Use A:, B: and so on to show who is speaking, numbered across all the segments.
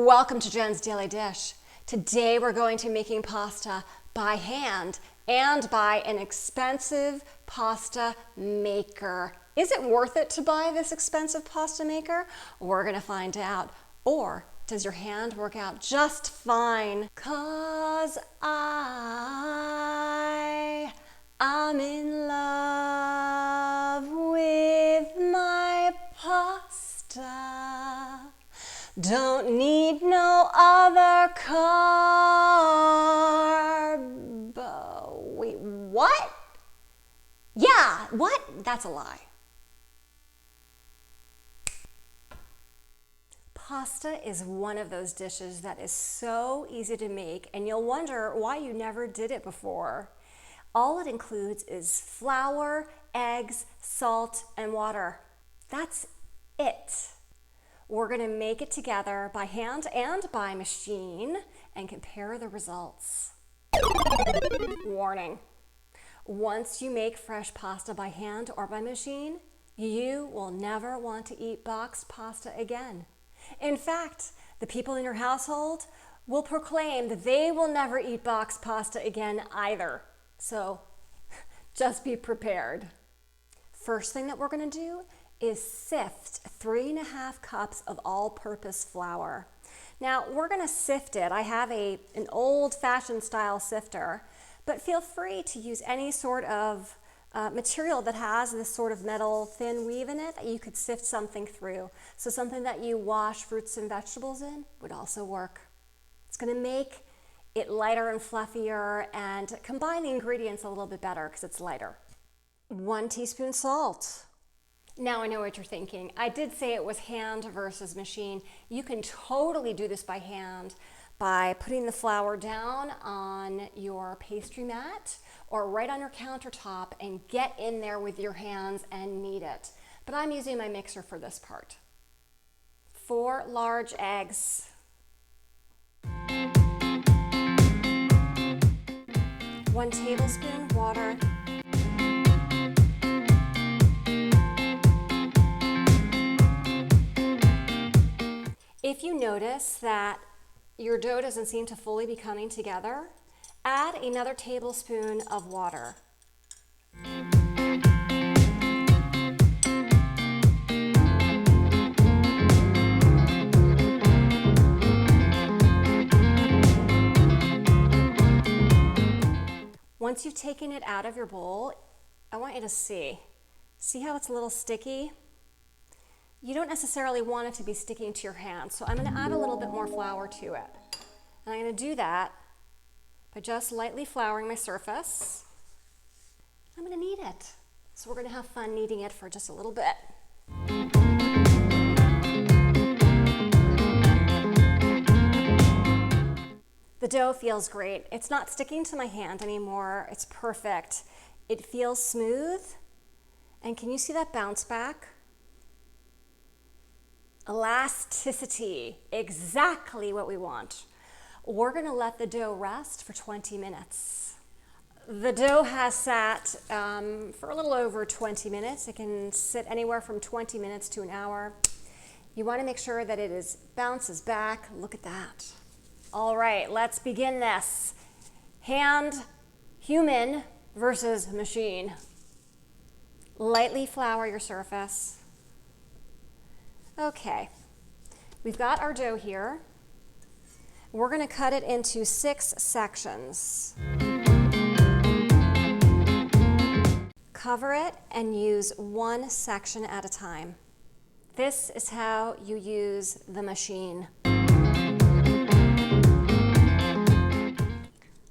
A: Welcome to Jen's Daily Dish. Today we're going to be making pasta by hand and by an expensive pasta maker. Is it worth it to buy this expensive pasta maker? We're gonna find out. Or does your hand work out just fine? 'Cause I'm in love with my pasta. Don't need no other carb. Wait, what? Yeah, what? That's a lie. Pasta is one of those dishes that is so easy to make, and you'll wonder why you never did it before. All it includes is flour, eggs, salt, and water. That's it. We're going to make it together by hand and by machine and compare the results. Warning: once you make fresh pasta by hand or by machine, you will never want to eat boxed pasta again. In fact, the people in your household will proclaim that they will never eat boxed pasta again either. So just be prepared. First thing that we're going to do is sift 3.5 cups of all-purpose flour. Now we're going to sift it. I have an old-fashioned style sifter, but feel free to use any sort of material that has this sort of metal thin weave in it that you could sift something through. So something that you wash fruits and vegetables in would also work. It's going to make it lighter and fluffier and combine the ingredients a little bit better because it's lighter. 1 teaspoon salt. Now I know what you're thinking. I did say it was hand versus machine. You can totally do this by hand by putting the flour down on your pastry mat or right on your countertop and get in there with your hands and knead it. But I'm using my mixer for this part. 4 large eggs. 1 tablespoon water. If you notice that your dough doesn't seem to fully be coming together, add another tablespoon of water. Once you've taken it out of your bowl, I want you to see how it's a little sticky? You don't necessarily want it to be sticking to your hand, so I'm going to add a little bit more flour to it. And I'm going to do that by just lightly flouring my surface. I'm going to knead it. So we're going to have fun kneading it for just a little bit. The dough feels great. It's not sticking to my hand anymore. It's perfect. It feels smooth. And can you see that bounce back? Elasticity, exactly what we want. We're going to let the dough rest for 20 minutes. The dough has sat for a little over 20 minutes. It can sit anywhere from 20 minutes to an hour. You want to make sure that it bounces back. Look at that. All right, let's begin this. Hand, human versus machine. Lightly flour your surface. Okay, we've got our dough here. We're going to cut it into 6 sections. Cover it and use 1 section at a time. This is how you use the machine.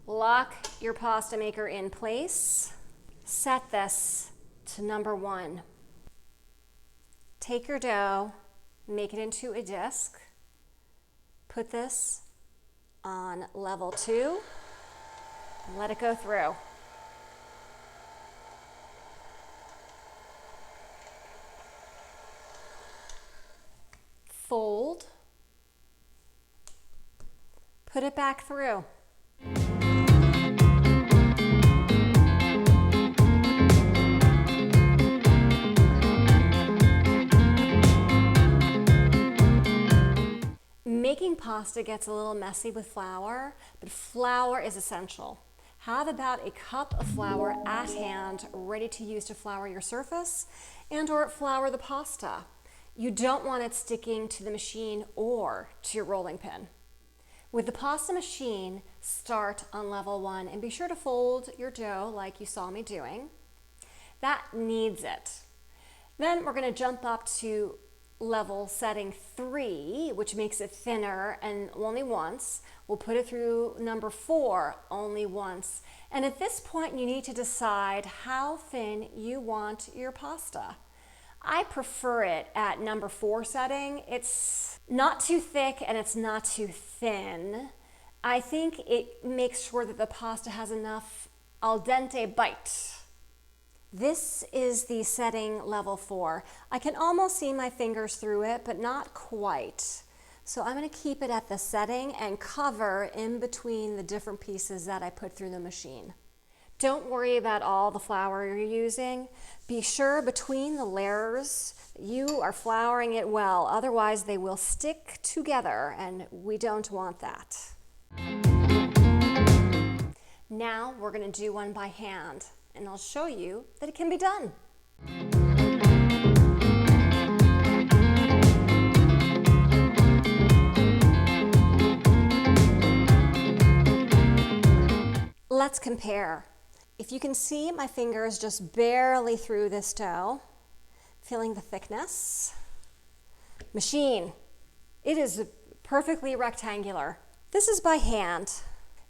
A: Lock your pasta maker in place. Set this to number 1. Take your dough, make it into a disc. Put this on level 2. And let it go through. Fold. Put it back through. Making pasta gets a little messy with flour, but flour is essential. Have about a cup of flour at hand, ready to use to flour your surface and/or flour the pasta. You don't want it sticking to the machine or to your rolling pin. With the pasta machine, start on level 1 and be sure to fold your dough like you saw me doing. That needs it. Then we're going to jump up to level setting 3, which makes it thinner and only once. We'll put it through number 4 only once. And at this point, you need to decide how thin you want your pasta. I prefer it at number 4 setting. It's not too thick and it's not too thin. I think it makes sure that the pasta has enough al dente bite. This is the setting level 4. I can almost see my fingers through it, but not quite. So I'm going to keep it at the setting and cover in between the different pieces that I put through the machine. Don't worry about all the flour you're using. Be sure between the layers you are flouring it well, otherwise they will stick together and we don't want that. Now we're going to do one by hand and I'll show you that it can be done. Let's compare. If you can see my fingers just barely through this dough, feeling the thickness. Machine, it is perfectly rectangular. This is by hand.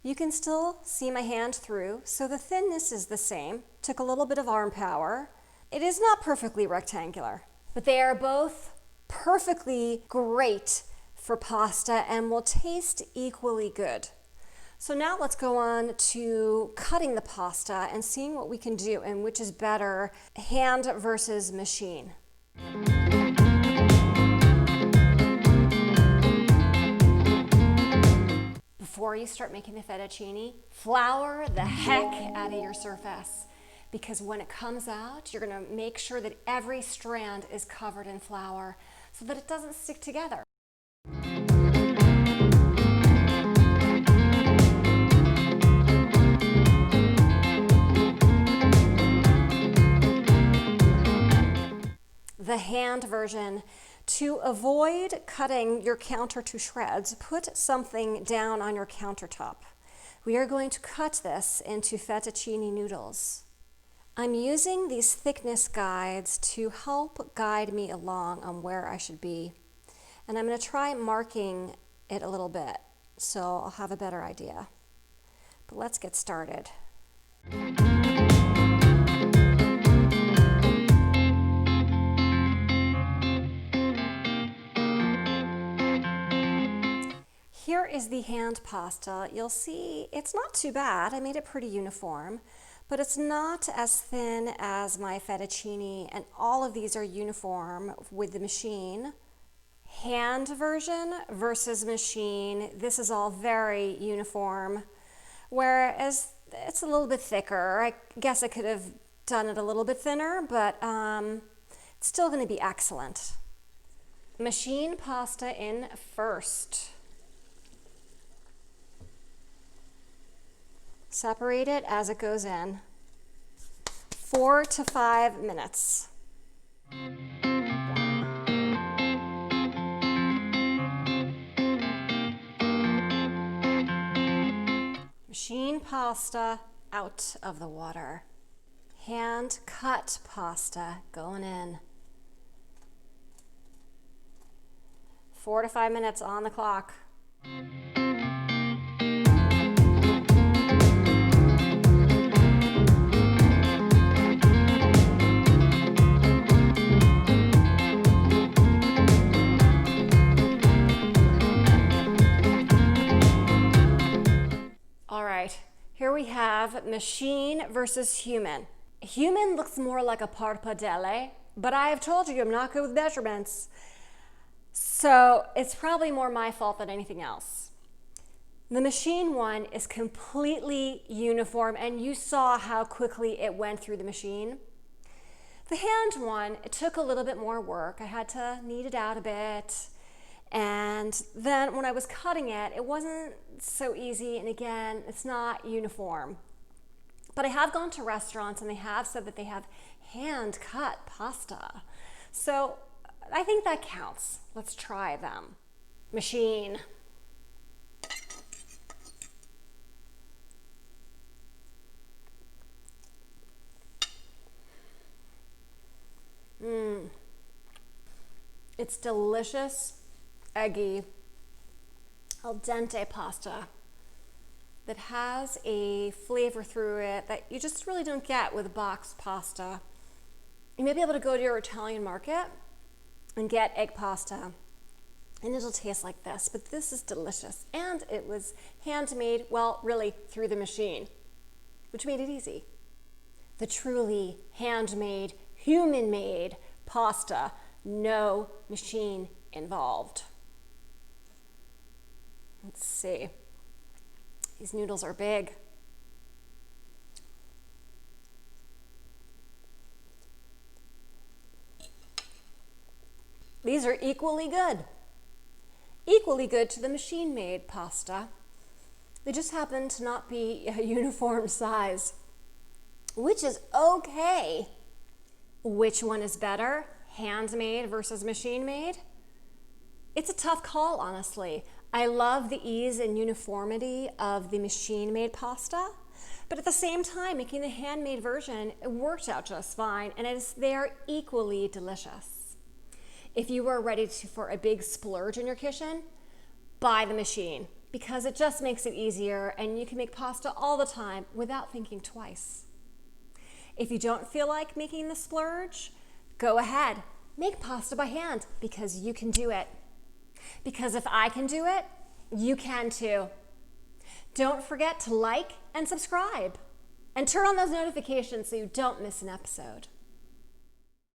A: You can still see my hand through, so the thinness is the same. Took a little bit of arm power. It is not perfectly rectangular, but they are both perfectly great for pasta and will taste equally good. So now let's go on to cutting the pasta and seeing what we can do and which is better, hand versus machine. Before you start making the fettuccine, flour the heck out of your surface, because when it comes out, you're going to make sure that every strand is covered in flour so that it doesn't stick together. The hand version. To avoid cutting your counter to shreds, put something down on your countertop. We are going to cut this into fettuccine noodles. I'm using these thickness guides to help guide me along on where I should be. And I'm going to try marking it a little bit so I'll have a better idea. But let's get started. Here is the hand pasta. You'll see it's not too bad. I made it pretty uniform, but it's not as thin as my fettuccine, and all of these are uniform with the machine. Hand version versus machine, this is all very uniform, whereas it's a little bit thicker. I guess I could have done it a little bit thinner, but it's still going to be excellent. Machine pasta in first. Separate it as it goes in. 4 to 5 minutes. Machine pasta out of the water. Hand cut pasta going in. 4 to 5 minutes on the clock. Here we have machine versus human. Human looks more like a pappardelle, but I have told you I'm not good with measurements. So it's probably more my fault than anything else. The machine one is completely uniform, and you saw how quickly it went through the machine. The hand one, it took a little bit more work. I had to knead it out a bit. And then when I was cutting it, it wasn't so easy. And again, it's not uniform. But I have gone to restaurants and they have said that they have hand-cut pasta. So I think that counts. Let's try them. Machine. It's delicious, eggy, al dente pasta that has a flavor through it that you just really don't get with boxed pasta. You may be able to go to your Italian market and get egg pasta, and it'll taste like this, but this is delicious. And it was handmade, well, really through the machine, which made it easy. The truly handmade, human-made pasta, no machine involved. Let's see. These noodles are big. These are equally good. Equally good to the machine-made pasta. They just happen to not be a uniform size, which is okay. Which one is better, handmade versus machine-made? It's a tough call, honestly. I love the ease and uniformity of the machine-made pasta, but at the same time, making the handmade version, it worked out just fine, and they're equally delicious. If you are ready for a big splurge in your kitchen, buy the machine, because it just makes it easier, and you can make pasta all the time without thinking twice. If you don't feel like making the splurge, go ahead, make pasta by hand, because you can do it. Because if I can do it, you can too. Don't forget to like and subscribe, and turn on those notifications so you don't miss an episode.